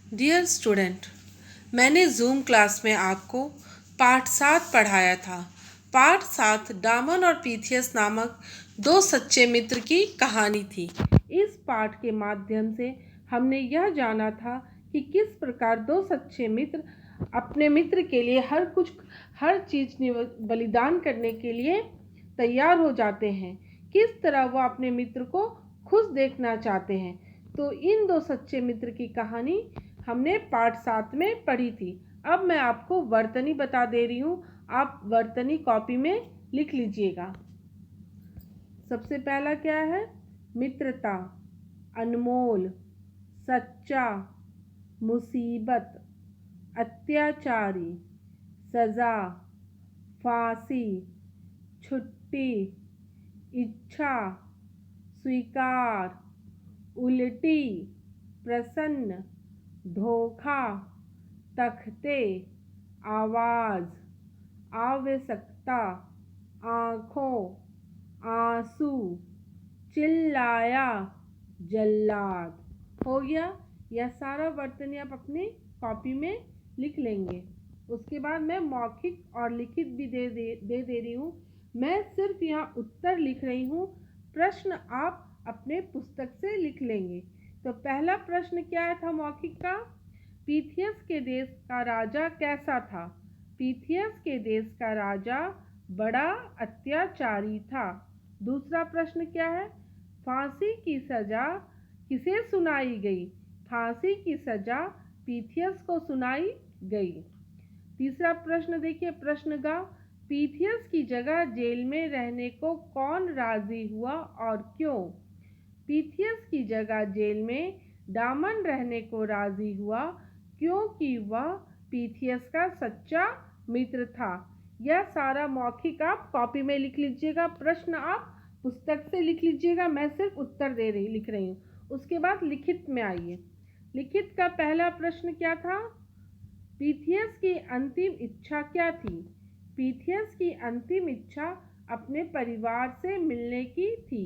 Dear student, मैंने zoom class में आपको पाठ 7 पढ़ाया था। पाठ 7 डामन और पीथियस नामक दो सच्चे मित्र की कहानी थी। इस पाठ के माध्यम से हमने यह जाना था कि किस प्रकार दो सच्चे मित्र अपने मित्र के लिए हर चीज़ बलिदान करने के लिए तैयार हो जाते हैं। किस तरह वह अपने मित्र को खुश देखना चाहते हैं। तो इन दो सच्चे मित्र की कहानी हमने पाठ 7 में पढ़ी थी। अब मैं आपको वर्तनी बता दे रही हूँ, आप वर्तनी कॉपी में लिख लीजिएगा। सबसे पहला क्या है? मित्रता, अनमोल, सच्चा, मुसीबत, अत्याचारी, सजा, फांसी, छुट्टी, इच्छा, स्वीकार, उल्टी, प्रसन्न, धोखा, तख्ते, आवाज़, आवश्यकता, आँखों, आंसू, चिल्लाया, जल्लाद। हो गया। यह सारा वर्तनी आप अपनी कॉपी में लिख लेंगे। उसके बाद मैं मौखिक और लिखित भी दे रही हूँ। मैं सिर्फ यहाँ उत्तर लिख रही हूँ, प्रश्न आप अपने पुस्तक से लिख लेंगे। तो पहला प्रश्न क्या था मौखिक का? पीथियस के देश का राजा कैसा था? पीथियस के देश का राजा बड़ा अत्याचारी था। दूसरा प्रश्न क्या है? फांसी की सजा किसे सुनाई गई? फांसी की सजा पीथियस को सुनाई गई। तीसरा प्रश्न देखिए, प्रश्न गा, पीथियस की जगह जेल में रहने को कौन राजी हुआ और क्यों? पीथियस की जगह जेल में डामन रहने को राजी हुआ क्योंकि वह पीथियस का सच्चा मित्र था। यह सारा मौखिक आप कॉपी में लिख लीजिएगा, प्रश्न आप पुस्तक से लिख लीजिएगा। मैं सिर्फ उत्तर लिख रही हूँ। उसके बाद लिखित में आइए। लिखित का पहला प्रश्न क्या था? पीथियस की अंतिम इच्छा क्या थी? पीथियस की अंतिम इच्छा अपने परिवार से मिलने की थी।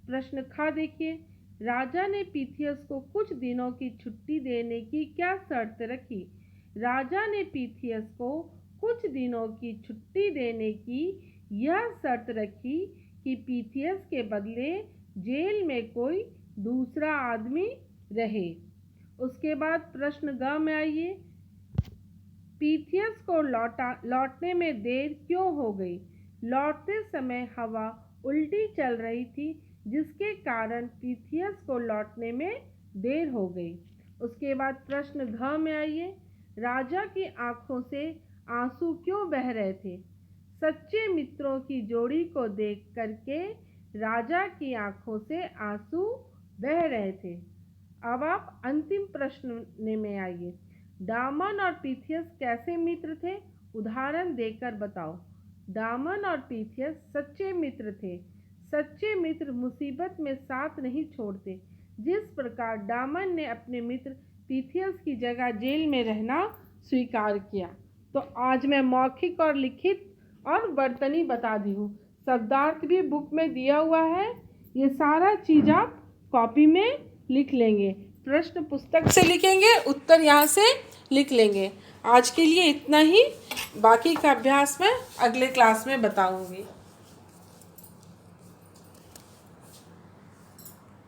प्रश्न खा देखिए, राजा ने पीथियस को कुछ दिनों की छुट्टी देने की क्या शर्त रखी? राजा ने पीथियस को कुछ दिनों की छुट्टी देने की यह शर्त रखी कि पीथियस के बदले जेल में कोई दूसरा आदमी रहे। उसके बाद प्रश्न ग में आइए, पीथियस को लौटने में देर क्यों हो गई? लौटते समय हवा उल्टी चल रही थी, जिसके कारण पीथियस को लौटने में देर हो गई। उसके बाद प्रश्न घ में आइए, राजा की आंखों से आंसू क्यों बह रहे थे? सच्चे मित्रों की जोड़ी को देख करके राजा की आंखों से आंसू बह रहे थे। अब आप अंतिम प्रश्न में आइए, डामन और पीथियस कैसे मित्र थे? उदाहरण देकर बताओ। डामन और पीथियस सच्चे मित्र थे। सच्चे मित्र मुसीबत में साथ नहीं छोड़ते। जिस प्रकार डामन ने अपने मित्र पीथियस की जगह जेल में रहना स्वीकार किया। तो आज मैं मौखिक और लिखित और वर्तनी बता दी हूँ। शब्दार्थ भी बुक में दिया हुआ है। ये सारा चीज़ आप कॉपी में लिख लेंगे। प्रश्न पुस्तक से लिखेंगे, उत्तर यहाँ से लिख लेंगे। आज के लिए इतना ही, बाकी का अभ्यास मैं अगले क्लास में बताऊँगी।